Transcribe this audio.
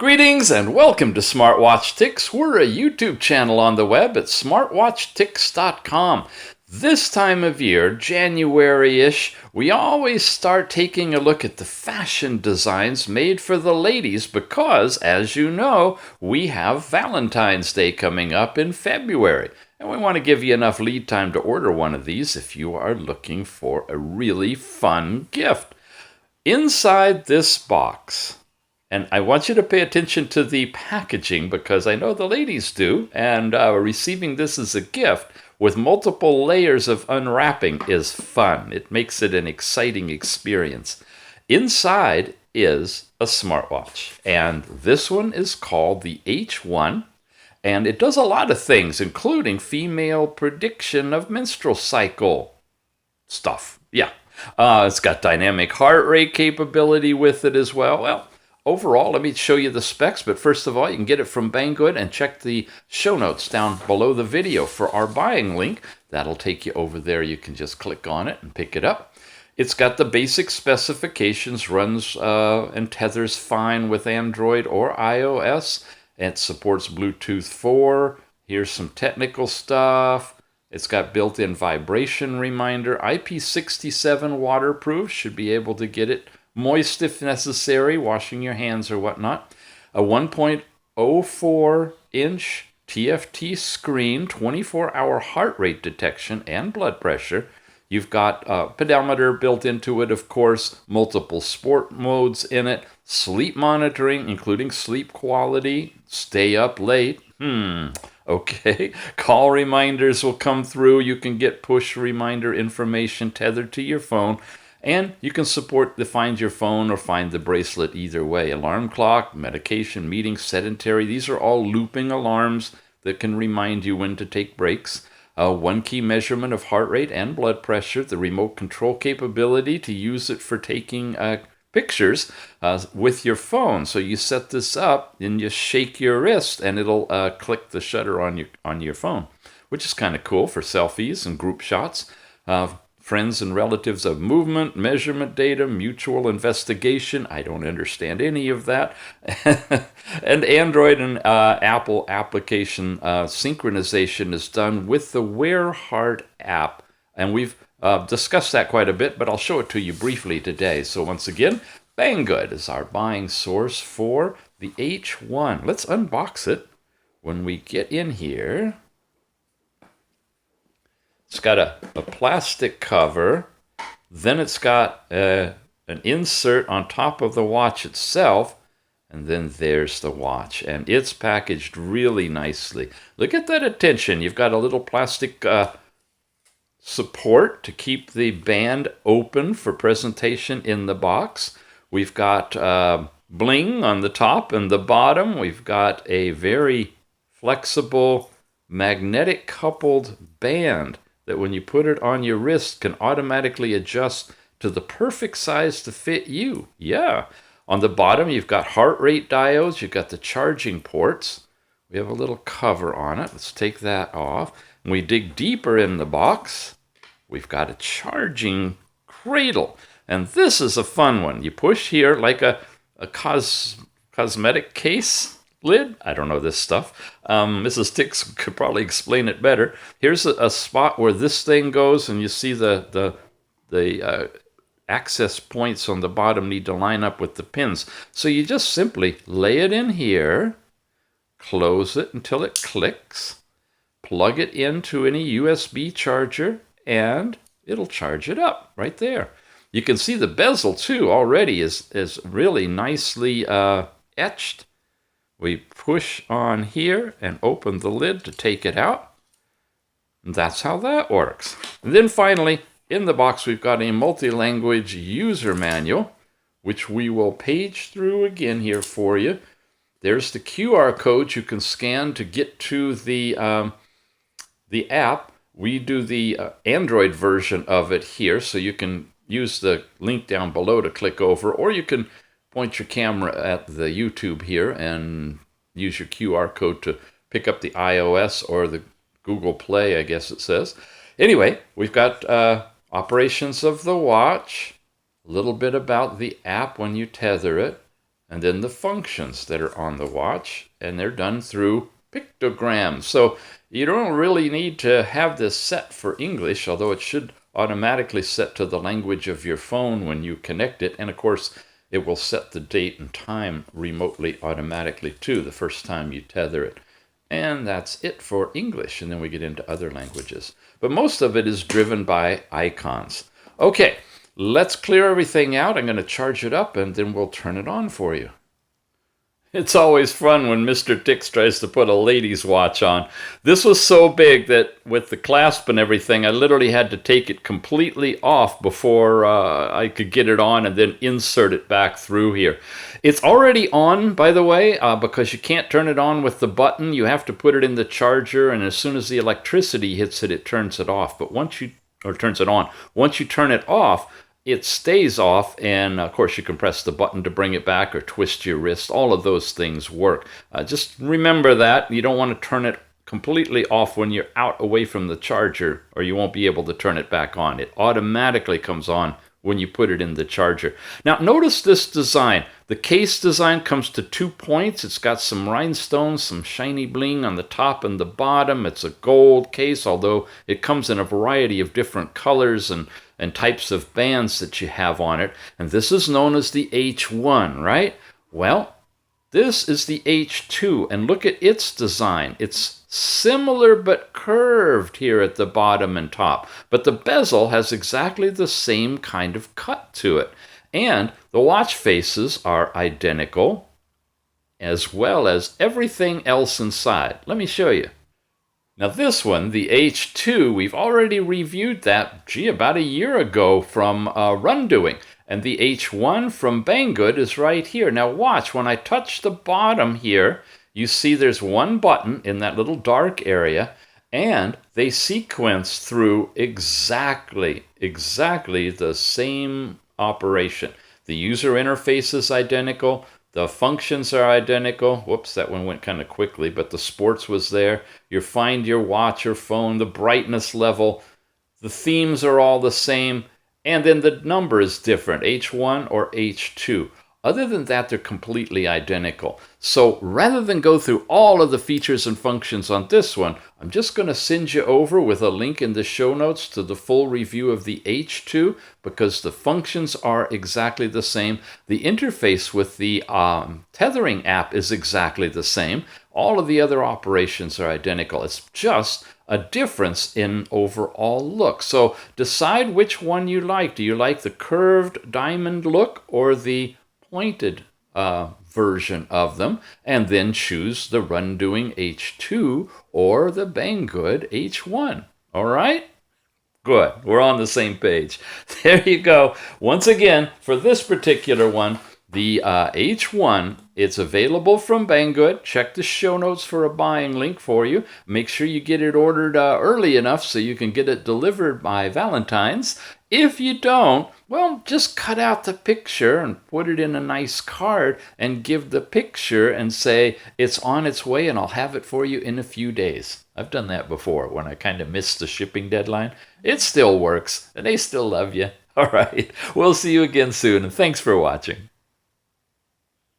Greetings and welcome to Smartwatch Ticks. We're a YouTube channel on the web at smartwatchticks.com. This time of year, January-ish, we always start taking a look at the fashion designs made for the ladies because, as you know, we have Valentine's Day coming up in February. And we want to give you enough lead time to order one of these if you are looking for a really fun gift. Inside this box, and I want you to pay attention to the packaging because I know the ladies do, and receiving this as a gift with multiple layers of unwrapping is fun. It makes it an exciting experience. Inside is a smartwatch, and this one is called the H1, and it does a lot of things, including female prediction of menstrual cycle stuff. Yeah, it's got dynamic heart rate capability with it as well. Well, overall, let me show you the specs, but first of all, you can get it from Banggood and check the show notes down below the video for our buying link. That'll take you over there. You can just click on it and pick it up. It's got the basic specifications, runs and tethers fine with Android or iOS. It supports Bluetooth 4. Here's some technical stuff. It's got built-in vibration reminder, IP67 waterproof, should be able to get it moist if necessary, washing your hands or whatnot. A 1.04-inch TFT screen, 24-hour heart rate detection and blood pressure. You've got a pedometer built into it, of course, multiple sport modes in it, sleep monitoring, including sleep quality, stay up late. Okay. Call reminders will come through. You can get push reminder information tethered to your phone. And you can support the Find Your Phone or Find the Bracelet either way. Alarm clock, medication, meeting, sedentary. These are all looping alarms that can remind you when to take breaks. One key measurement of heart rate and blood pressure. The remote control capability to use it for taking pictures with your phone. So you set this up and you shake your wrist and it'll click the shutter on your phone, which is kind of cool for selfies and group shots. Friends and relatives of movement, measurement data, mutual investigation. I don't understand any of that. And Android and Apple application synchronization is done with the Wear Heart app. And we've discussed that quite a bit, but I'll show it to you briefly today. So once again, Banggood is our buying source for the H1. Let's unbox it when we get in here. It's got a plastic cover, then it's got an insert on top of the watch itself, and then there's the watch, and it's packaged really nicely. Look at that attention. You've got a little plastic support to keep the band open for presentation in the box. We've got bling on the top and the bottom. We've got a very flexible magnetic coupled band that when you put it on your wrist can automatically adjust to the perfect size to fit you. Yeah. On the bottom, you've got heart rate diodes. You've got the charging ports. We have a little cover on it. Let's take that off. When we dig deeper in the box, we've got a charging cradle. And this is a fun one. You push here like a cosmetic case lid. I don't know this stuff. Mrs. Ticks could probably explain it better. Here's a spot where this thing goes, and you see the access points on the bottom need to line up with the pins. So you just simply lay it in here, close it until it clicks, plug it into any USB charger, and it'll charge it up right there. You can see the bezel too already is really nicely etched. We push on here and open the lid to take it out. And that's how that works. And then finally, in the box, we've got a multi-language user manual, which we will page through again here for you. There's the QR code you can scan to get to the app. We do the Android version of it here, so you can use the link down below to click over, or you can point your camera at the YouTube here and use your QR code to pick up the iOS or the Google Play, I guess it says. Anyway, we've got operations of the watch, a little bit about the app when you tether it, and then the functions that are on the watch, and they're done through pictograms. So you don't really need to have this set for English, although it should automatically set to the language of your phone when you connect it. And of course, it will set the date and time remotely automatically too the first time you tether it. And that's it for English, and then we get into other languages. But most of it is driven by icons. Okay, let's clear everything out. I'm going to charge it up, and then we'll turn it on for you. It's always fun when Mr. Tix tries to put a lady's watch on. This was so big that with the clasp and everything, I literally had to take it completely off before I could get it on and then insert it back through here. It's already on, by the way, because you can't turn it on with the button. You have to put it in the charger, and as soon as the electricity hits it, it turns it off. But turns it on. Once you turn it off, it stays off, and of course you can press the button to bring it back or twist your wrist. All of those things work. Just remember that. You don't want to turn it completely off when you're out away from the charger, or you won't be able to turn it back on. It automatically comes on when you put it in the charger. Now notice this design. The case design comes to 2 points. It's got some rhinestones, some shiny bling on the top and the bottom. It's a gold case, although it comes in a variety of different colors and types of bands that you have on it. And this is known as the H1, right? Well, this is the H2, and look at its design. It's similar but curved here at the bottom and top, but the bezel has exactly the same kind of cut to it. And the watch faces are identical, as well as everything else inside. Let me show you. Now this one, the H2, we've already reviewed that, about a year ago from Rundoing. And the H1 from Banggood is right here. Now watch, when I touch the bottom here, you see there's one button in that little dark area, and they sequence through exactly the same operation. The user interface is identical. The functions are identical. Whoops, that one went kind of quickly, but the sports was there. You find your watch or phone, the brightness level, the themes are all the same, and then the number is different, H1 or H2. Other than that, they're completely identical. So rather than go through all of the features and functions on this one, I'm just going to send you over with a link in the show notes to the full review of the H2, because the functions are exactly the same. The interface with the Tethering app is exactly the same. All of the other operations are identical. It's just a difference in overall look. So decide which one you like. Do you like the curved diamond look or the pointed version of them? And then choose the Rundoing H2 or the Banggood H1. All right? Good. We're on the same page. There you go. Once again, for this particular one, the H1, it's available from Banggood. Check the show notes for a buying link for you. Make sure you get it ordered early enough so you can get it delivered by Valentine's. If you don't, well, just cut out the picture and put it in a nice card and give the picture and say, it's on its way and I'll have it for you in a few days. I've done that before when I kind of missed the shipping deadline. It still works and they still love you. All right. We'll see you again soon, and thanks for watching.